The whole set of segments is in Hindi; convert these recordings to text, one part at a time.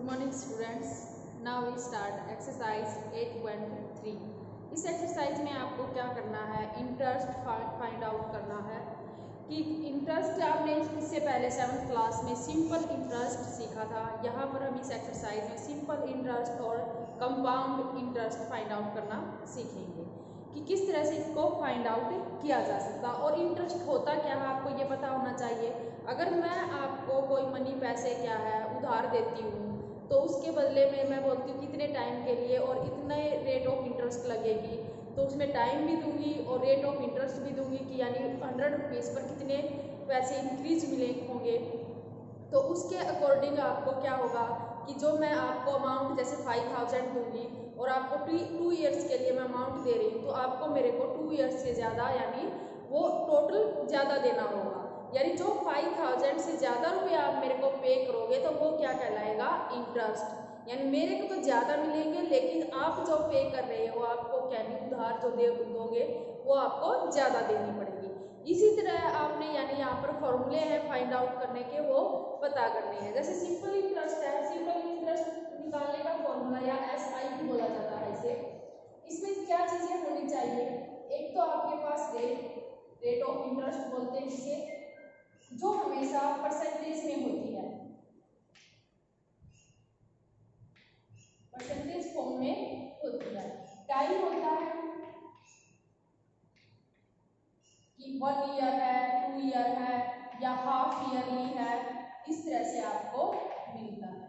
Morning students, now we start exercise 8.3। इस एक्सरसाइज में आपको क्या करना है, इंटरेस्ट फाइंड आउट करना है कि इंटरेस्ट आपने इससे पहले 7th क्लास में सिंपल इंटरेस्ट सीखा था। यहाँ पर हम इस एक्सरसाइज में सिंपल इंटरेस्ट और कंपाउंड इंटरेस्ट फाइंड आउट करना सीखेंगे कि किस तरह से इसको फाइंड आउट किया जा सकता। और इंटरेस्ट होता क्या है आपको ये पता होना चाहिए। अगर मैं आपको कोई मनी पैसे क्या है उधार देती हूँ तो उसके बदले में मैं बोलती हूँ कितने टाइम के लिए और इतने रेट ऑफ इंटरेस्ट लगेगी, तो उसमें टाइम भी दूंगी और रेट ऑफ इंटरेस्ट भी दूंगी कि यानी 100 रुपीज़ पर कितने पैसे इंक्रीज मिले होंगे। तो उसके अकॉर्डिंग आपको क्या होगा कि जो मैं आपको अमाउंट जैसे 5000 दूंगी और आपको 2 ईयर्स के लिए मैं अमाउंट दे रही हूँ, तो आपको मेरे को 2 ईयर्स से ज़्यादा यानी वो टोटल ज़्यादा देना होगा। यानी जो 5000 से ज़्यादा रुपये आप मेरे को पे करोगे तो वो क्या कहलाएगा, इंटरेस्ट। यानी मेरे को तो ज़्यादा मिलेंगे लेकिन आप जो पे कर रहे हो, आपको क्या उधार जो दोगे वो आपको ज़्यादा देनी पड़ेगी। इसी तरह आपने यानी यहाँ पर फॉर्मूले हैं फाइंड आउट करने के, वो पता करने हैं। जैसे सिंपल इंटरेस्ट है, सिंपल इंटरेस्ट निकालने का फॉर्मूला या SI भी बोला जाता है इसे। इसमें क्या चीज़ें होनी चाहिए, एक तो आपके पास रेट ऑफ इंटरेस्ट बोलते हैं जिसे, जो हमेशा परसेंटेज में होती है, परसेंटेज फॉर्म में होती है। टाइम होता है कि 1 ईयर है, 2 ईयर है या हाफ ईयरली है, इस तरह से आपको मिलता है।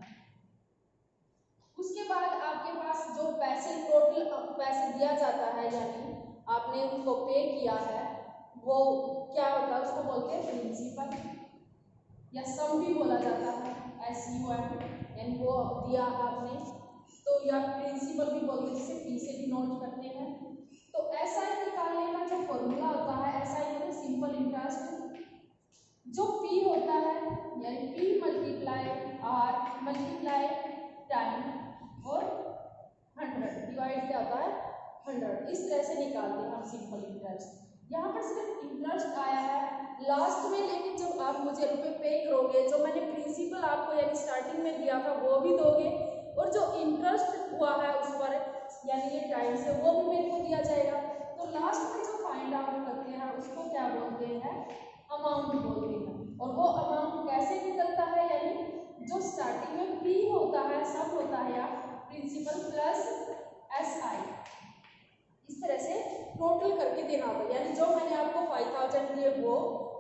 उसके बाद आपके पास जो पैसे टोटल पैसे दिया जाता है यानी आपने उनको पे किया है, वो क्या होता है, उसको बोलते हैं प्रिंसिपल या सम भी बोला जाता है, SUM। यानी वो दिया आपने तो या प्रिंसिपल भी बोलते हैं, जिसे P से भी नोट करते हैं। तो SI निकालने का जो फॉर्मूला होता है, SI होता है सिंपल इंटरेस्ट। जो P होता है यानी P multiply R multiply time और 100 डिवाइड क्या होता है 100। इस तरह से निकालते हैं हम सिंपल इंटरेस्ट। यहाँ पर सिर्फ इंटरेस्ट आया है लास्ट में, लेकिन जब आप मुझे रुपए पे करोगे, जो मैंने प्रिंसिपल आपको यानी स्टार्टिंग में दिया था वो भी दोगे और जो इंटरेस्ट हुआ है उस पर यानी ये टाइम से वो भी मेरे को दिया जाएगा। तो लास्ट में जो फाइंड आउट करते हैं उसको क्या बोलते हैं, अमाउंट बोलते हैं। और वो अमाउंट कैसे निकलता है, यानी जो स्टार्टिंग में P होता है सब होता है या प्रिंसिपल प्लस SI, इस तरह से टोटल करके देना होता है। यानी जो मैंने आपको 5000 दिए वो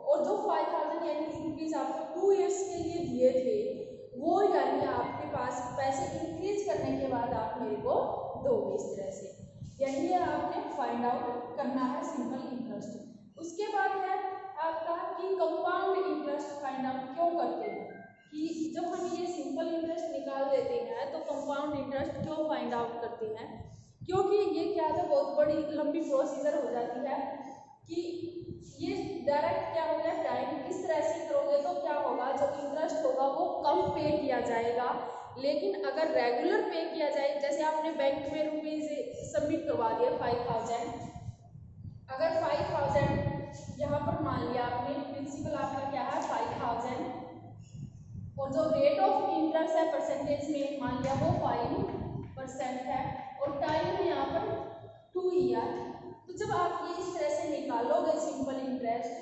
और जो 5000 यानी रुपीज आपको 2 ईयर्स के लिए दिए थे वो यानी आपके पास पैसे इंक्रीज करने के बाद आप मेरे को दोगे इस तरह से। यानी ये आपने फाइंड आउट करना है सिंपल इंटरेस्ट। उसके बाद है आपका कि कंपाउंड इंटरेस्ट फाइंड आउट क्यों करते हैं, कि जब हम ये सिंपल इंटरेस्ट निकाल देते हैं तो कंपाउंड इंटरेस्ट क्यों फाइंड आउट करते हैं, क्योंकि ये क्या है बहुत बड़ी लंबी प्रोसीजर हो जाती है कि ये डायरेक्ट क्या हो गया टाइम इस तरह से करोगे तो क्या होगा, जो इंटरेस्ट होगा वो कम पे किया जाएगा। लेकिन अगर रेगुलर पे किया जाए, जैसे आपने बैंक में रुपीज सबमिट करवा दिया 5000, अगर 5000 यहाँ पर मान लिया आपने, प्रिंसिपल आपका क्या है 5000 और जो रेट ऑफ इंटरेस्ट है परसेंटेज में मान लिया वो 5% है और टाइम है यहाँ पर 2 ईयर। तो जब आप ये इस तरह से निकालोगे सिंपल इंटरेस्ट,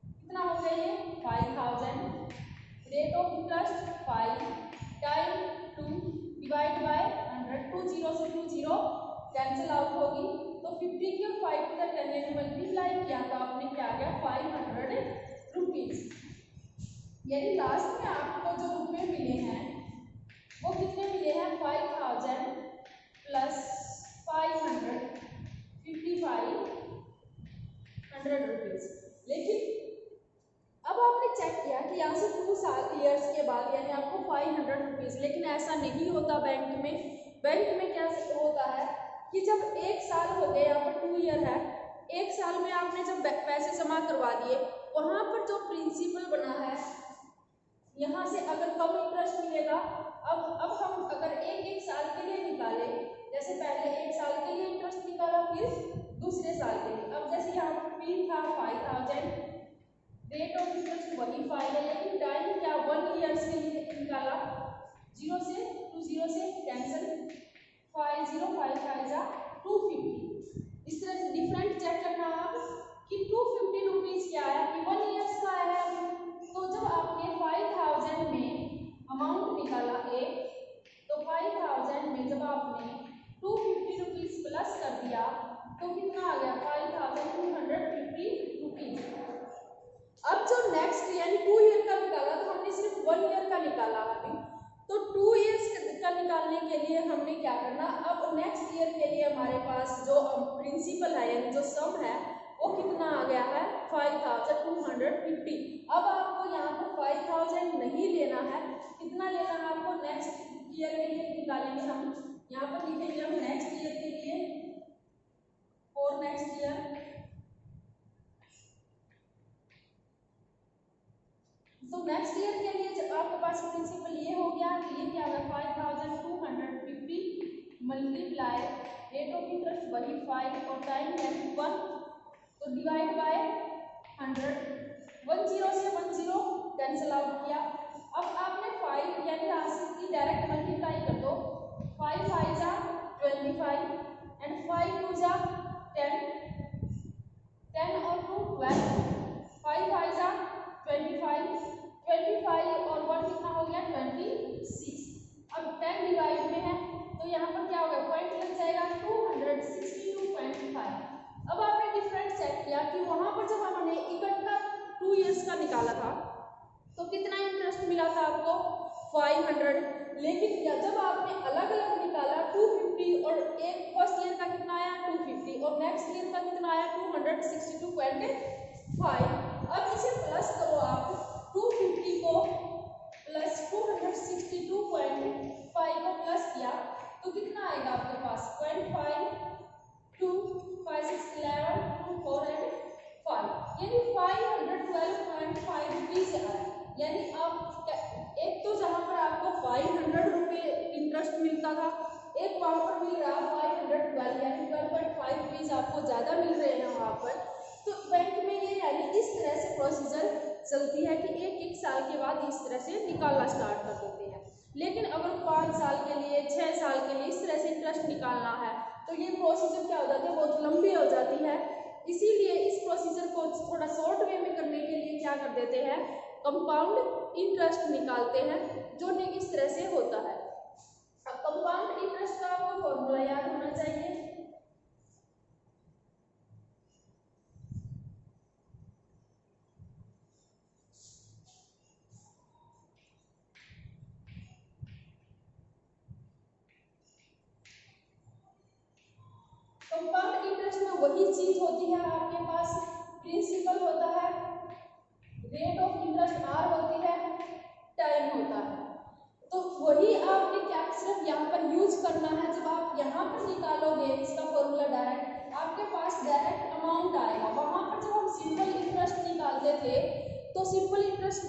कितना हो गया ये 5000, rate of interest 5, time 2 divide by 100, 2 0 से 2 0 कैंसिल आउट होगी, तो 50 की और 5 की 10 ने मल्टीप्लाई किया तो आपने क्या गया 500 रुपीज। यानी लास्ट में आपको जो रुपए मिले हैं वो कितने मिले हैं 5000 प्लस 500 5500 रुपीज। लेकिन अब आपने चेक किया कि यहाँ से 2 ईयर्स के बाद यानी आपको 500 रुपीज, लेकिन ऐसा नहीं होता बैंक में। बैंक में क्या होता है कि जब 1 साल हो गया, यहाँ पर 2 ईयर है, 1 साल में आपने जब पैसे जमा करवा दिए, वहां पर जो प्रिंसिपल बना है यहाँ से अगर कम इंटरेस्ट मिलेगा, अब हम अगर एक साल के लिए निकाले, जैसे पहले 1 साल के लिए इंटरेस्ट निकाला फिर दूसरे साल के लिए, अब जैसे यहाँ पर P था 5000, रेट ऑफ इंटरेस्ट वही 5 है, लेकिन टाइम क्या 1 ईयर्स के लिए निकाला जीरो से 2 0 से कैंसिल, 5 0 5 5 जा 250। इस तरह से डिफरेंट चेक करना आप कि 250 रुपीज क्या आया कि 1 ईयर्स का आया है। तो जब आपने 5000 में अमाउंट निकाला एक, तो 5000 में जब आपने 250 रुपीज प्लस कर दिया तो कितना आ गया 5250 रुपीज। अब जो नेक्स्ट यानी 2 ईयर का निकाला तो हमने सिर्फ 1 ईयर का निकाला अभी, तो 2 ईयर्स का निकालने के लिए हमने क्या करना, अब नेक्स्ट ईयर के लिए हमारे पास जो प्रिंसिपल है यानी जो सम है वो कितना आ गया है 5250। अब आपको यहाँ पर 5000 नहीं लेना है, कितना लेना है आपको नेक्स्ट ईयर के लिए निकालेंगे हम। यहाँ पर लिखेंगे हम नेक्स्ट ईयर के लिए, और नेक्स्ट ईयर तो नेक्स्ट ईयर के लिए जब आपके पास प्रिंसिपल ये हो गया कि ये क्या है 5250 मल्टीप्लाई रेट ऑफ इंटरेस्ट वही 5 और टाइम है 1, तो डिवाइड बाय 100, 10 से 10 कैंसिल आउट किया। अब आपने 5 यानी राशि की डायरेक्ट मल्टीप्लाई कर दो, 5 5 जा 25 एंड 5 2 जा 10, 10 और 2 12, 5 5 जा 25, 25 और 1 कितना हो गया 26। अब 10 डिवाइड में है तो यहाँ पर क्या होगा पॉइंट लग जाएगा 262.5। अब आपने डिफरेंस चेक किया कि वहां पर जब हमने इकट्ठा 2 इयर्स का निकाला था तो कितना इंटरेस्ट मिला था आपको 500, लेकिन जब आपने अलग अलग निकाला 250 और एक फर्स्ट ईयर का कितना आया 250 और नेक्स्ट ईयर का कितना आया 262.5। अब इसे प्लस करो आप, 250 को प्लस 262.5 को प्लस किया तो कितना आएगा आपके पास 0.5 2 5 6 11 2 4 एंड 5 यानी 512.5 रुपीज आया। यानी आप एक तो जहां पर आपको 500 रुपये इंटरेस्ट मिलता था, एक वहां पर मिल रहा 512 यानी 12.5 रुपीज आपको ज्यादा मिल रहे हैं वहां पर। तो बैंक में ये यानी इस तरह से प्रोसीजर चलती है कि एक साल के बाद इस तरह से निकालना स्टार्ट कर देते हैं। लेकिन अगर 5 साल के लिए 6 साल के लिए इस तरह से इंटरेस्ट निकालना है तो ये प्रोसीजर क्या हो जाती है बहुत लंबी हो जाती है। इसीलिए इस प्रोसीजर को थोड़ा शॉर्ट वे में करने के लिए क्या कर देते हैं कंपाउंड इंटरेस्ट निकालते हैं, जो इस तरह से होता है। अब कंपाउंड इंटरेस्ट का आपको फॉर्मूला याद होना चाहिए। कंपाउंड इंटरेस्ट में वही चीज होती है, आपके पास प्रिंसिपल होता है, रेट ऑफ इंटरेस्ट आर होती है, टाइम होता है। तो वही आपने क्या सिर्फ यहाँ पर यूज करना है। जब आप यहाँ पर निकालोगे इसका फॉर्मूला डायरेक्ट आपके पास डायरेक्ट अमाउंट आएगा। वहां पर जब हम सिंपल इंटरेस्ट निकालते थे तो सिंपल इंटरेस्ट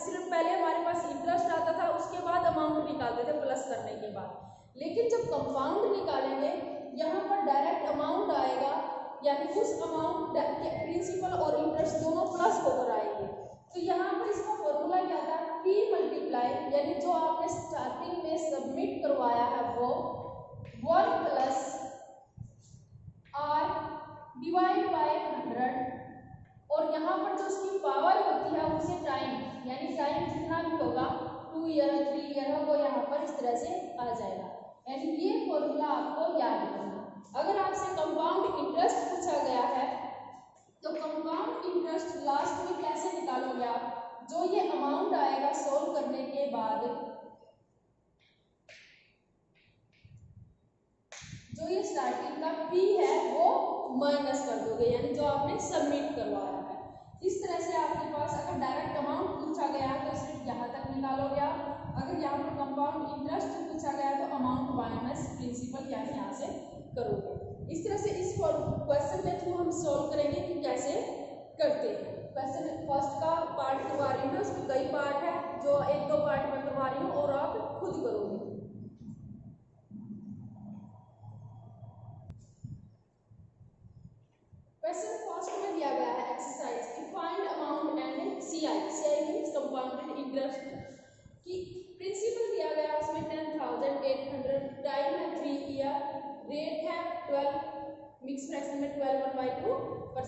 सिर्फ पहले हमारे पास इंटरेस्ट आता था, उसके बाद अमाउंट निकालते थे प्लस करने के बाद। लेकिन जब कंपाउंड निकालेंगे यहाँ पर डायरेक्ट अमाउंट आएगा, यानी उस अमाउंट प्रिंसिपल और इंटरेस्ट दोनों प्लस होकर आएंगे। तो यहाँ पर इसका फॉर्मूला क्या था P मल्टीप्लाई यानी जो आपने स्टार्टिंग में सबमिट करवाया है वो 1 प्लस R डिवाइड बाय 100 और यहाँ पर जो उसकी पावर होती है उसे टाइम यानी टाइम जितना भी होगा 2 ईयर 3 ईयर वो यहाँ पर इस तरह से आ जाएगा। यानी ये फॉर्मूला आपको याद रखना। अगर आपसे कंपाउंड इंटरेस्ट पूछा गया है तो कंपाउंड इंटरेस्ट लास्ट में कैसे निकालोगे आप, जो ये अमाउंट आएगा सोल्व करने के बाद, जो ये स्टार्टिंग का P है वो माइनस कर दोगे यानी जो आपने सबमिट करवाया है। इस तरह से आपके पास अगर डायरेक्ट अमाउंट पूछा गया तो सिर्फ यहाँ तक निकालोगे आप। अगर यहाँ पर कंपाउंड इंटरेस्ट पूछा गया तो अमाउंट माइनस प्रिंसिपल यानी यहाँ से करोगे। इस तरह से इस क्वेश्चन के थ्रू हम सॉल्व करेंगे कि कैसे करते हैं। क्वेश्चन फर्स्ट का पार्ट करवा रही हूँ, उसमें कई पार्ट है जो 1-2 पार्ट में करवा रही हूँ और आप खुद करोगे। क्वेश्चन फर्स्ट में दिया गया है एक्सरसाइज की find amount and CI means compounded interest की प्रिंसिपल दिया गया मिक्स फ्रैक्शन में 12/2 पर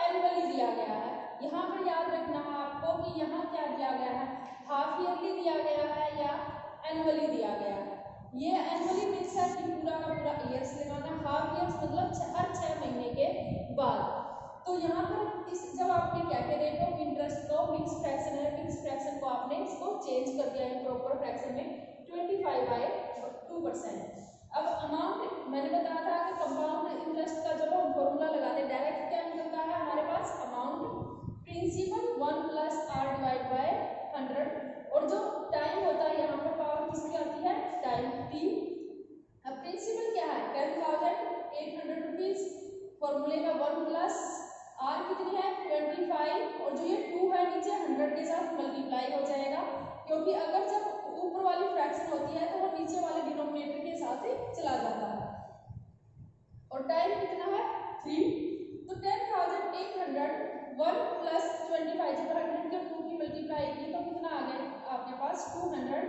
एनुअली दिया गया है। यहाँ पर याद रखना है आपको कि यहाँ क्या दिया गया है, हाफ ईयरली दिया गया है या एनुअली दिया गया है। ये एनुअली मीन्स है कि पूरा का पूरा ईयर्स लगाना, हाफ ईयर्स मतलब हर 6 महीने के बाद। तो यहाँ पर इस जब आपने क्या किया, रेट ऑफ इंटरेस्ट को मिक्स फ्रैक्शन है, मिक्स फ्रैक्शन को आपने इसको चेंज कर दिया है प्रॉपर फ्रैक्शन में 25/2%। अब अमाउंट मैंने बताया था कि कंपाउंड इंटरेस्ट का जब हम फॉर्मूला लगाते हैं डायरेक्ट क्या निकलता है हमारे पास, amount principal 1 + r divide by 100 और जो टाइम होता है यहाँ पर पावर किसकी आती है, टाइम t। अब प्रिंसिपल क्या है 10,800 रुपीज, फॉर्मूले का 1 + r कितनी है 25 और जो ये 2 है नीचे 100 के साथ मल्टीप्लाई हो जाएगा, क्योंकि अगर जब ऊपर वाली फ्रैक्शन होती है तो वो नीचे वाले डिनोमिनेटर के साथ ही चला जाता है। और टाइम कितना है 3, तो 10,800 1 + 25 जब 100 जब 2 की मल्टीप्लाई की तो कितना आ गया आपके पास 200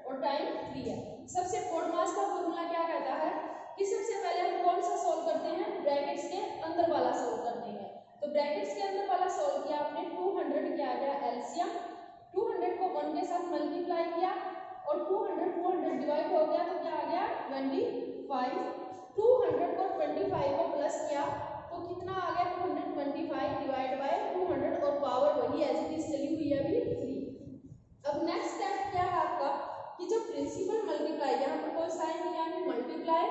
और टाइम 3 है। सबसे BODMAS का फॉर्मूला क्या कहता है कि सबसे पहले हम कौन सा सोल्व करते हैं, ब्रैकेट्स के अंदर वाला सोल्व करते हैं। तो ब्रैकेट्स के अंदर वाला सोल्व किया आपने, 200 क्या आ गया एलसीएम, 200 को 1 के साथ मल्टीप्लाई किया और 200 डिवाइड हो गया तो क्या आ गया 25, 200 को 25 को प्लस किया तो कितना आ गया 225 डिवाइड बाय 200 और पावर वही एज इट इज चली हुई है अभी 3। अब नेक्स्ट स्टेप क्या है आपका कि जो प्रिंसिपल मल्टीप्लाई, यहाँ पर कोई साइन नहीं यानी मल्टीप्लाई,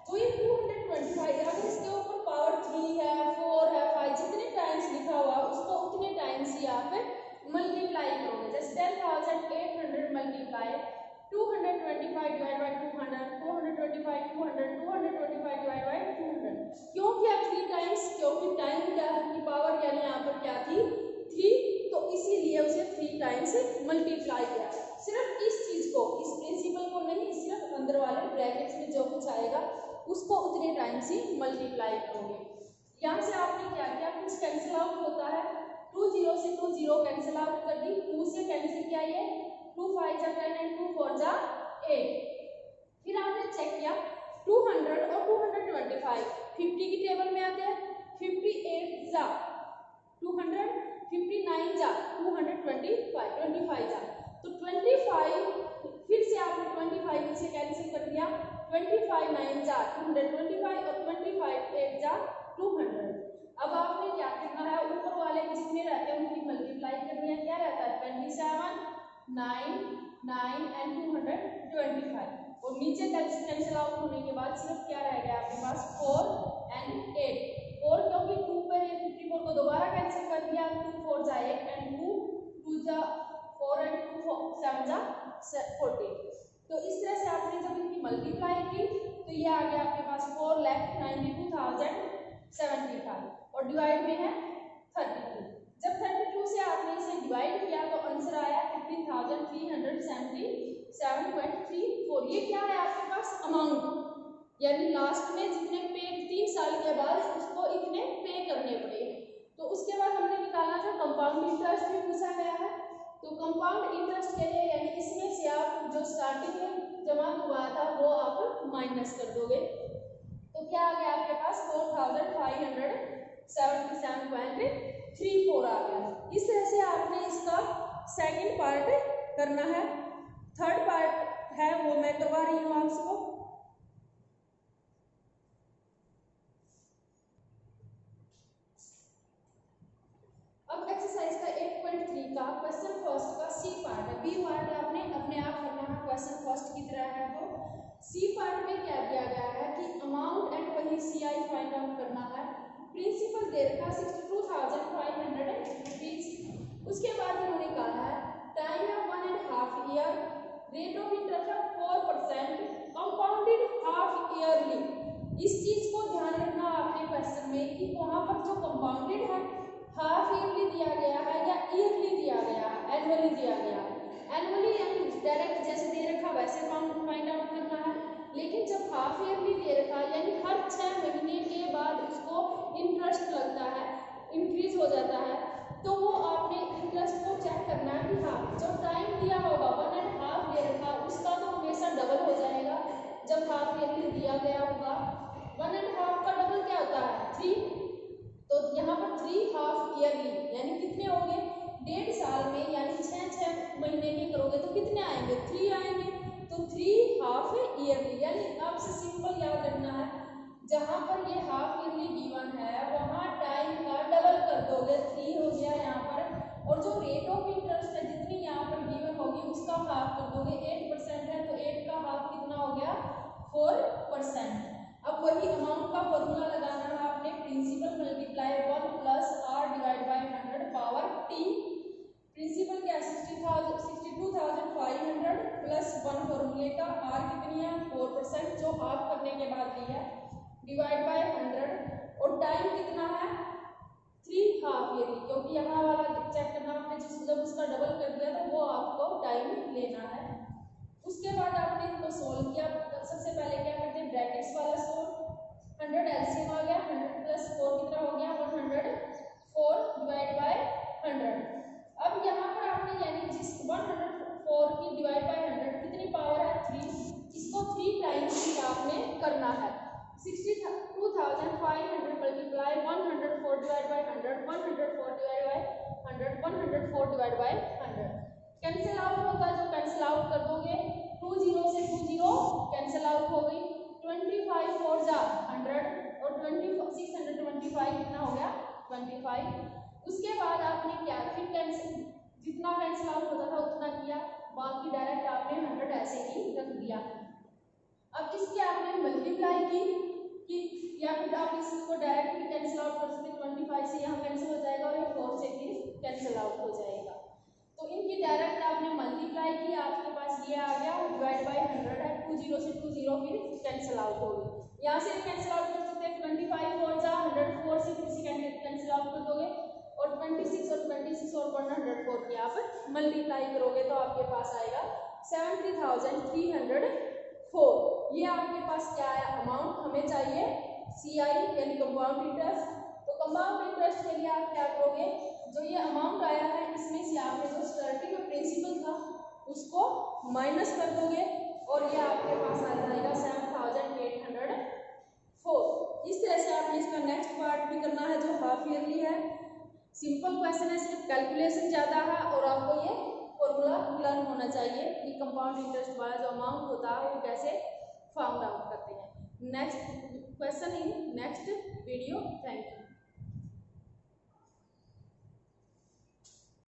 तो ये 225 अगर इसके ऊपर पावर 3 है 4 है 5 जितने टाइम्स लिखा हुआ उसको उतने टाइम्स ही आप मल्टीप्लाई करोगे। जैसे 10,800 multiply 225 divide by 200, 225 200, 225 divide by 200। क्यों किया 3 टाइम्स, क्योंकि टाइम क्या की पावर यानी यहाँ पर क्या थी 3, तो इसीलिए उसे 3 टाइम्स मल्टीप्लाई किया। सिर्फ इस चीज को, इस प्रिंसिपल को नहीं, सिर्फ अंदर वाले ब्रैकेट्स में जो कुछ आएगा उसको उतने टाइम्स ही मल्टीप्लाई करोगे। यहाँ से आपने क्या किया, कुछ कैंसिल आउट होता है, 2 0 से 2 0 कैंसिल आउट कर दी, 2 से कैंसिल किया ये 2 5 जा 10 and 2 4 जा 8। फिर आपने चेक किया 200 और 225 50 की टेबल में आते हैं, 58 जा 200, 59 जा 225 जा, तो 25 फिर से आपने 25 से कैंसिल कर दिया, 25 9 जा 225 और 25 8 जा 200। अब आपने क्या करना है, ऊपर वाले जितने रहते हैं उनकी मल्टीप्लाई करनी है। क्या रहता है 27 9 9 एंड 225 और नीचे कैंसिल आउट होने के बाद सिर्फ क्या रह गया आपके पास 4 एंड 8। 4 क्योंकि 2 पर 54 को दोबारा कैंसिल कर दिया, 2 4 जा 8 एंड 2 जा 4 एंड 2 7 जा 40। तो इस तरह से आपने जब इनकी मल्टीप्लाई की तो ये आ गया आपके पास 4,92,075 और डिवाइड में है 32। जब 32 से आपने इसे डिवाइड किया तो आंसर आया 15,377.34। ये क्या है आपके पास अमाउंट, यानी लास्ट में जितने पे 3 साल के बाद उसको इतने पे करने पड़े। तो उसके बाद हमने निकालना था कंपाउंड इंटरेस्ट भी पूछा गया है, तो कंपाउंड इंटरेस्ट के लिए यानी इसमें से आप जो स्टार्टिंग में जमा हुआ था वो आप माइनस कर दोगे, तो क्या आ गया आपके पास 4,577.34 आ गया। इस तरह से आपने इसका सेकंड पार्ट करना है। थर्ड पार्ट है वो मैं करवा रही हूँ आपको। अब एक्सरसाइज का 8.3 का क्वेश्चन फर्स्ट का सी पार्ट है। बी पार्ट आपने अपने आप करना है, क्वेश्चन फर्स्ट की तरह है। तो सी पार्ट में क्या दिया गया है कि अमाउंट एंड वही सीआई फाइंड आउट करना है। प्रिंसिपल दे रखा 62,500 रुपीज। उसके बाद इन्होंने कहा है टाइम है 1.5 ईयर, रेट ऑफ इंटरेस्ट है 4%, कंपाउंडेड हाफ ईयरली। इस चीज को ध्यान रखना आपके क्वेश्चन में कि वहां पर जो कंपाउंडेड है हाफ ईयरली दिया गया है या ईयरली दिया गया है, एनुअली दिया गया है। एनुअली यानी डायरेक्ट जैसे दे रखा वैसे फाइंड आउट करना है, लेकिन जब हाफ ईयरली दे रखा यानी हर 6 महीने के बाद उसको इंटरेस्ट लगता है, इंक्रीज हो जाता है, तो वो आपने इंटरेस्ट को चेक करना है कि हाँ जो टाइम दिया होगा 1.5 दे रखा उसका तो हमेशा डबल हो जाएगा। जब हाफ ईयरली दिया गया होगा 1.5 का डबल मल्टीप्लाई करोगे तो कितने आएंगे, 3 आएंगे। तो 3 हाफ ईयरली, यानी आपसे सिंपल याद रखना है, जहां पर ये हाफ ईयरली गिवन है वहां टाइम का डबल कर दोगे, 3 हो गया यहाँ पर, और जो रेट ऑफ इंटरेस्ट है जितनी यहाँ पर गिवन होगी उसका हाफ कर दोगे। 8% है तो 8 का हाफ कितना हो गया, 4%। अब वही अमाउंट का फॉर्मूला लगाना है आपने, principal multiply 1 plus R divide by 100 power T. Principal क्या है, 62,500 प्लस 1 फॉर्मूले का आर कितनी है, 4% जो हाफ करने के बाद दी है, डिवाइड बाय 100, और टाइम कितना है, 3 हाफ ईयरली, क्योंकि यहाँ वाला चेक करना आपने, जब उसका डबल कर दिया तो वो आपको टाइम लेना है। उसके बाद आपने इनको सोल्व किया। सबसे पहले क्या करते हैं, ब्रैकेट्स वाला सोल्व, 100 एलसीएम आ गया, 100 प्लस 4 कितना हो गया, 104 डिवाइड बाय 100। अब यहाँ पर आपने यानी जिस 104 की डिवाइड बाय 100 कितनी पावर है, 3, इसको 3 टाइम्स ही आपने करना है। 62,500 multiply 104 divide by 100, 104 divide by 100, 104 divide by 100। Cancel out होता है, जो कैंसिल आउट कर दोगे, 2 0 से 2 0 कैंसिल आउट हो गई, 25 4 जा 100 और 625 कितना हो गया, 25। उसके बाद आपने क्या, फिर कैंसिल, जितना कैंसिल आउट होता था उतना किया, बाकी डायरेक्ट आपने 100 ऐसे ही रख दिया। अब इसके आपने मल्टीप्लाई की या फिर आप इसको डायरेक्ट भी कैंसिल आउट कर सकते, 25 से यहाँ कैंसिल हो जाएगा और ये 4 से भी कैंसिल आउट हो जाएगा। तो इनकी डायरेक्ट आपने मल्टीप्लाई की, आपके पास ये आ गया, डिवाइड बाय 100 है, 2 0 से 2 0 फिर कैंसिल आउट होगी। यहाँ से कैंसिल आउट कर सकते हैं, 25 4 जा 104 से फिर से कैंसिल आउट कर दोगे, और 26 और 26 और 104 की आप मल्टीप्लाई करोगे तो आपके पास आएगा 70,304। ये आपके पास क्या है, अमाउंट हमें चाहिए CI यानी कंपाउंड इंटरेस्ट। तो कंपाउंड इंटरेस्ट के लिए आप क्या करोगे, जो ये अमाउंट आया है इसमें से आपने जो स्टार्टिंग में प्रिंसिपल था उसको माइनस कर दोगे और ये आपके पास आ जाएगा 7,804। इस तरह से आपने इसका नेक्स्ट पार्ट भी करना है जो हाफ ईयरली है। सिंपल क्वेश्चन है, सिर्फ कैलकुलेशन ज़्यादा है और आपको ये फॉर्मूला लर्न होना चाहिए कि कंपाउंड इंटरेस्ट वाला जो अमाउंट होता है वो कैसे फाउंड आउट करते हैं। Next question in next video. Thank you.